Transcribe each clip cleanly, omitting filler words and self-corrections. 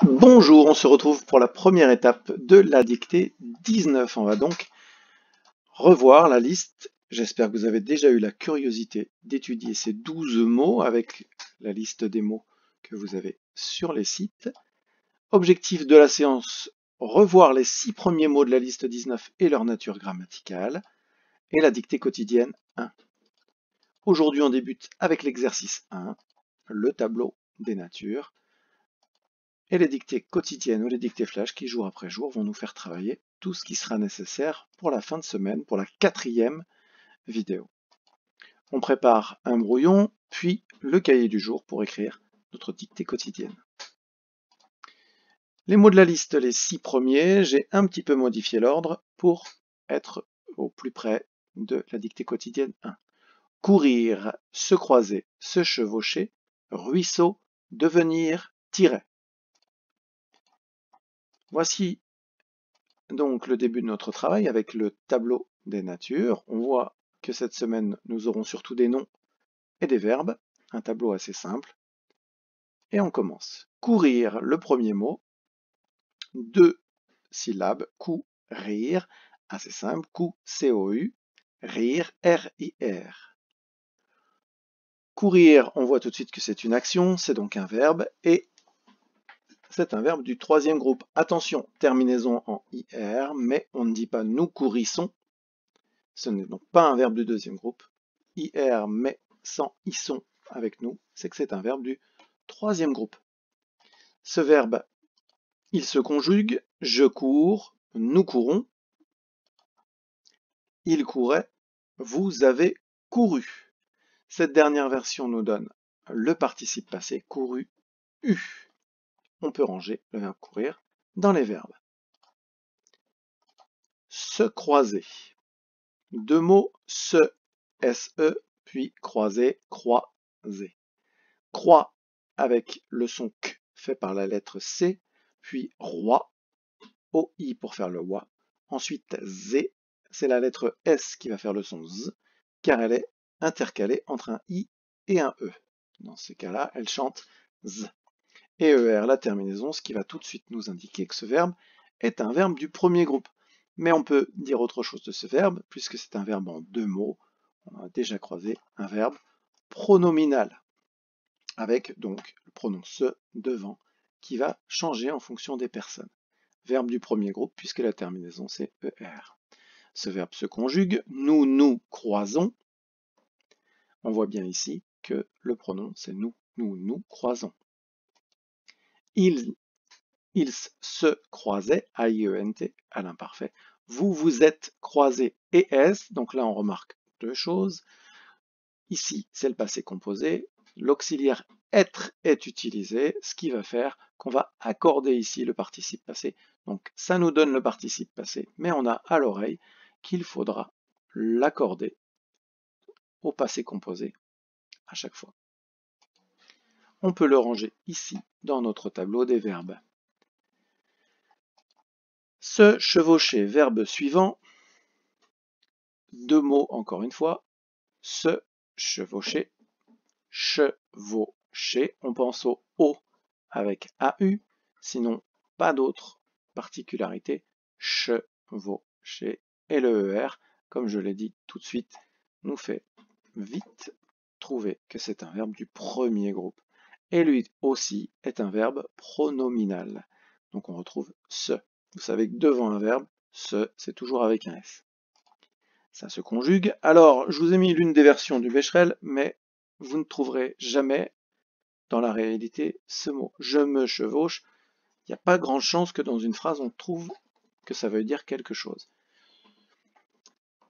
Bonjour, on se retrouve pour la première étape de la dictée 19. On va donc revoir la liste. J'espère que vous avez déjà eu la curiosité d'étudier ces 12 mots avec la liste des mots que vous avez sur les sites. Objectif de la séance, revoir les 6 premiers mots de la liste 19 et leur nature grammaticale. Et la dictée quotidienne 1. Aujourd'hui, on débute avec l'exercice 1, le tableau des natures. Et les dictées quotidiennes ou les dictées flash qui, jour après jour, vont nous faire travailler tout ce qui sera nécessaire pour la fin de semaine, pour la 4e vidéo. On prépare un brouillon, puis le cahier du jour pour écrire notre dictée quotidienne. Les mots de la liste, les 6 premiers, j'ai un petit peu modifié l'ordre pour être au plus près de la dictée quotidienne 1. Courir, se croiser, se chevaucher, ruisseau, devenir, tirer. Voici donc le début de notre travail avec le tableau des natures. On voit que cette semaine, nous aurons surtout des noms et des verbes, un tableau assez simple. Et on commence. Courir, le premier mot, 2 syllabes, courir, assez simple, C-O-U, rire, R-I-R. Courir, on voit tout de suite que c'est une action, c'est donc un verbe, et c'est un verbe du 3e groupe. Attention, terminaison en IR, mais on ne dit pas nous courissons. Ce n'est donc pas un verbe du 2e groupe. IR, mais sans isson avec nous, c'est que c'est un verbe du 3e groupe. Ce verbe, il se conjugue, je cours, nous courons, il courait, vous avez couru. Cette dernière version nous donne le participe passé, couru, eu. On peut ranger le verbe courir dans les verbes. Se croiser. 2 mots, se, S-E, puis croiser, croiser. Croix avec le son K fait par la lettre C, puis roi, O-I pour faire le wa. Ensuite Z, c'est la lettre S qui va faire le son Z, car elle est intercalée entre un I et un E. Dans ces cas-là, elle chante Z. Et ER, la terminaison, ce qui va tout de suite nous indiquer que ce verbe est un verbe du 1er groupe. Mais on peut dire autre chose de ce verbe, puisque c'est un verbe en 2 mots. On a déjà croisé un verbe pronominal, avec donc le pronom se devant, qui va changer en fonction des personnes. Verbe du 1er groupe, puisque la terminaison c'est ER. Ce verbe se conjugue, nous nous croisons. On voit bien ici que le pronom c'est nous, nous nous croisons. Ils se croisaient, A-I-E-N-T, à l'imparfait. Vous vous êtes croisés, ES, donc là on remarque 2 choses. Ici, c'est le passé composé. L'auxiliaire être est utilisé, ce qui va faire qu'on va accorder ici le participe passé. Donc ça nous donne le participe passé, mais on a à l'oreille qu'il faudra l'accorder au passé composé à chaque fois. On peut le ranger ici dans notre tableau des verbes. Se chevaucher, verbe suivant. 2 mots encore une fois. Se chevaucher, chevaucher. On pense au O avec AU, sinon pas d'autre particularité. Chevaucher. Et le ER, comme je l'ai dit tout de suite, nous fait vite trouver que c'est un verbe du 1er groupe. Et lui aussi est un verbe pronominal. Donc on retrouve se. Vous savez que devant un verbe, se, c'est toujours avec un S. Ça se conjugue. Alors, je vous ai mis l'une des versions du Becherel, mais vous ne trouverez jamais dans la réalité ce mot. Je me chevauche. Il n'y a pas grande chance que dans une phrase, on trouve que ça veut dire quelque chose.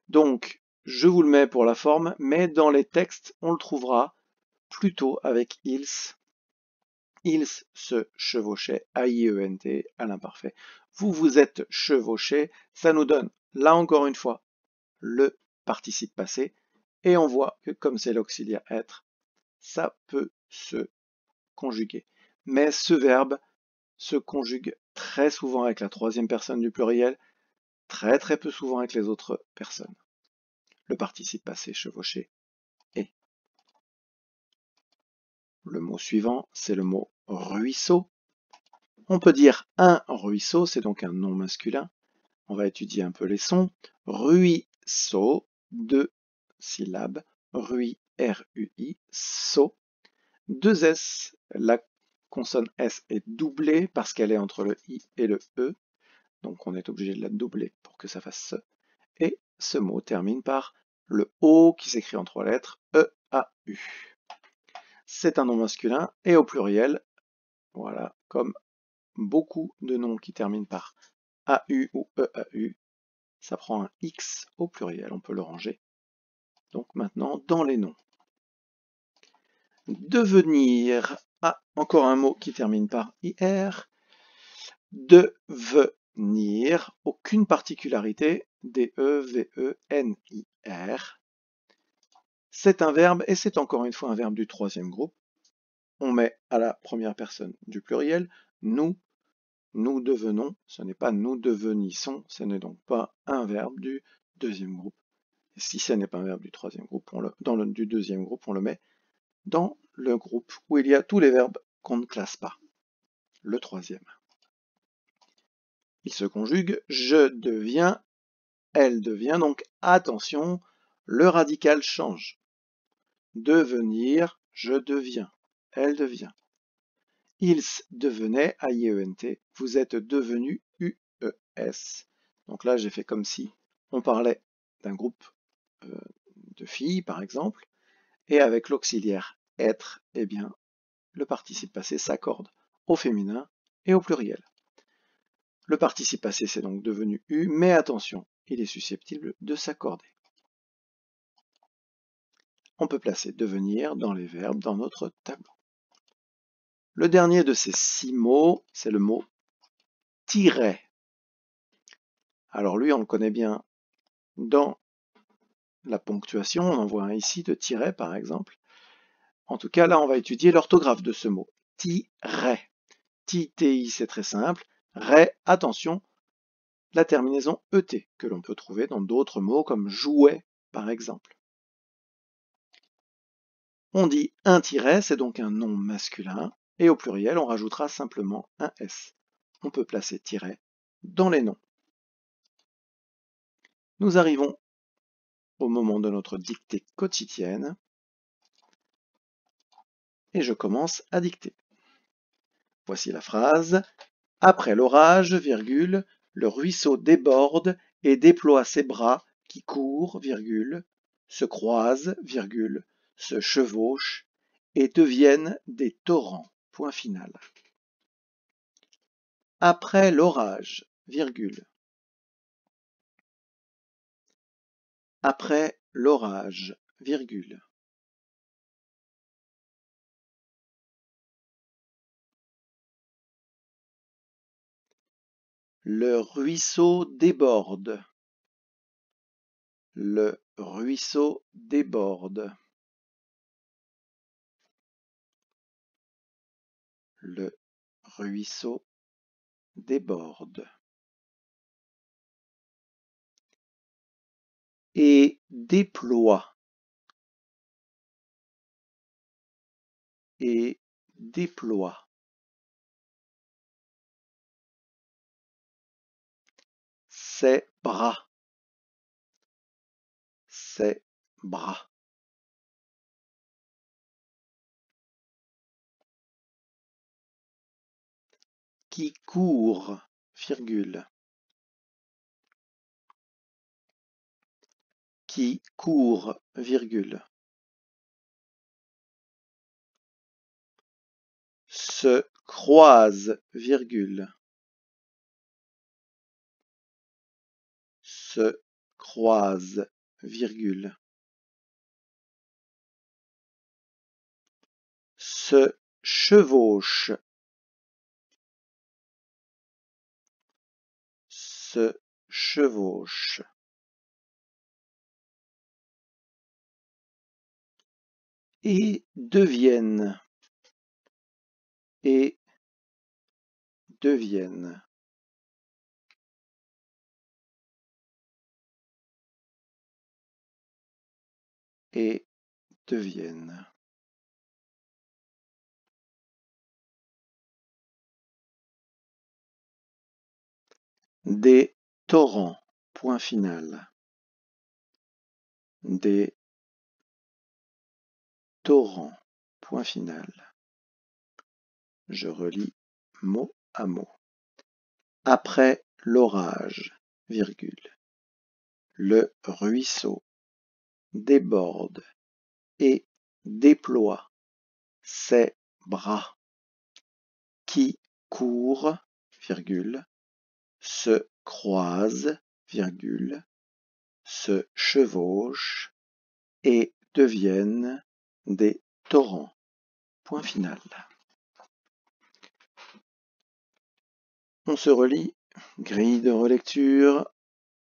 Donc, je vous le mets pour la forme, mais dans les textes, on le trouvera plutôt avec ils. Ils se chevauchaient, A-I-E-N-T, à l'imparfait. Vous vous êtes chevauchés, ça nous donne, là encore une fois, le participe passé, et on voit que comme c'est l'auxiliaire être, ça peut se conjuguer. Mais ce verbe se conjugue très souvent avec la 3e personne du pluriel, très peu souvent avec les autres personnes. Le participe passé chevauché est. Le mot suivant, c'est le mot ruisseau. On peut dire un ruisseau, c'est donc un nom masculin. On va étudier un peu les sons. Ruisseau, 2 syllabes. Rui, R-U-I, so. 2 S, la consonne S est doublée parce qu'elle est entre le I et le E. Donc on est obligé de la doubler pour que ça fasse ce. Et ce mot termine par le O qui s'écrit en 3 lettres, E-A-U. C'est un nom masculin et au pluriel, voilà, comme beaucoup de noms qui terminent par AU ou EAU, ça prend un X au pluriel, on peut le ranger. Donc maintenant, dans les noms. Devenir, encore un mot qui termine par IR. Devenir, aucune particularité, D-E-V-E-N-I-R. C'est un verbe et c'est encore une fois un verbe du troisième groupe. On met à la première personne du pluriel, nous devenons, ce n'est pas nous devenissons, ce n'est donc pas un verbe du deuxième groupe. Et si ce n'est pas un verbe du troisième groupe, du deuxième groupe, on le met dans le groupe où il y a tous les verbes qu'on ne classe pas, le troisième. Il se conjugue je deviens, elle devient, donc attention, le radical change. Devenir, je deviens, elle devient. Ils devenaient, A-I-E-N-T, vous êtes devenu, U-E-S. Donc là, j'ai fait comme si on parlait d'un groupe de filles, par exemple, et avec l'auxiliaire être, eh bien, le participe passé s'accorde au féminin et au pluriel. Le participe passé, c'est donc devenu U, mais attention, il est susceptible de s'accorder. On peut placer devenir dans les verbes dans notre tableau. Le dernier de ces 6 mots, c'est le mot tiret. Alors lui, on le connaît bien dans la ponctuation, on en voit un ici de tiret par exemple. En tout cas, là, on va étudier l'orthographe de ce mot. Tiret. Ti, c'est très simple. Ré, attention, la terminaison ET, que l'on peut trouver dans d'autres mots comme jouet, par exemple. On dit un tiret, c'est donc un nom masculin, et au pluriel, on rajoutera simplement un S. On peut placer tiret dans les noms. Nous arrivons au moment de notre dictée quotidienne, et je commence à dicter. Voici la phrase. Après l'orage, virgule, le ruisseau déborde et déploie ses bras qui courent, virgule, se croisent, virgule, se chevauchent et deviennent des torrents. Point final. Après l'orage, virgule. Après l'orage, virgule. Le ruisseau déborde. Le ruisseau déborde. Le ruisseau déborde. Et déploie. Et déploie. Ses bras. Ses bras. Qui court, virgule. Qui court, virgule. Se croise, virgule. Se croise, virgule. Se chevauche. Se chevauche. Et deviennent. Et deviennent. Et deviennent. Des torrents, point final. Des torrents, point final. Je relis mot à mot. Après l'orage, virgule. Le ruisseau déborde et déploie ses bras qui courent, virgule, se croisent, virgule, se chevauchent et deviennent des torrents. Point final. On se relit, grille de relecture,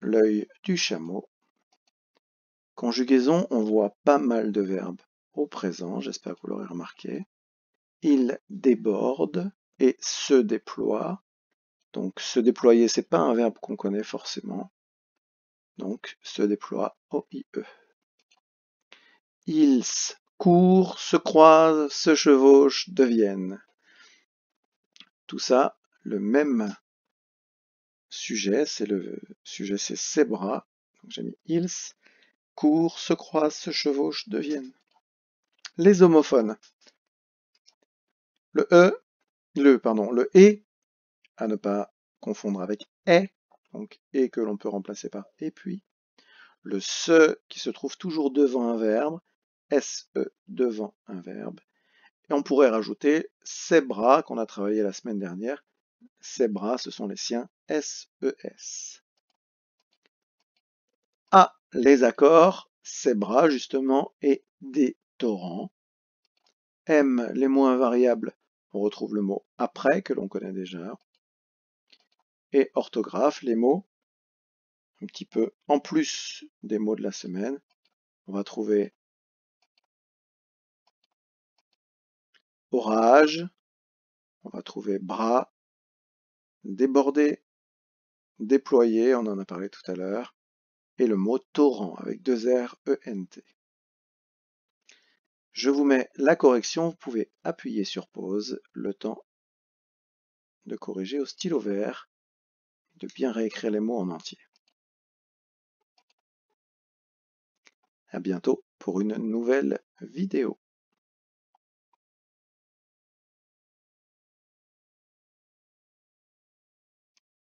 l'œil du chameau. Conjugaison, on voit pas mal de verbes au présent, j'espère que vous l'aurez remarqué. Il déborde et se déploie. Donc se déployer, c'est pas un verbe qu'on connaît forcément. Donc se déploie, O-I-E. Ils courent, se croisent, se chevauchent, deviennent. Tout ça, le même sujet, c'est ses bras. Donc j'ai mis ils courent, se croisent, se chevauchent, deviennent. Les homophones. Le et, à ne pas confondre avec est, donc et que l'on peut remplacer par et puis. Le se qui se trouve toujours devant un verbe, se devant un verbe. Et on pourrait rajouter ses bras qu'on a travaillé la semaine dernière. Ses bras, ce sont les siens, S-E-S. Ah, les accords, ses bras justement, et des torrents. M, les mots invariables, on retrouve le mot après que l'on connaît déjà. Et orthographe, les mots un petit peu en plus des mots de la semaine. On va trouver orage, on va trouver bras, déborder, déployer, on en a parlé tout à l'heure, et le mot torrent avec deux R, E-N-T. Je vous mets la correction, vous pouvez appuyer sur pause, le temps de corriger au stylo vert, de bien réécrire les mots en entier. À bientôt pour une nouvelle vidéo.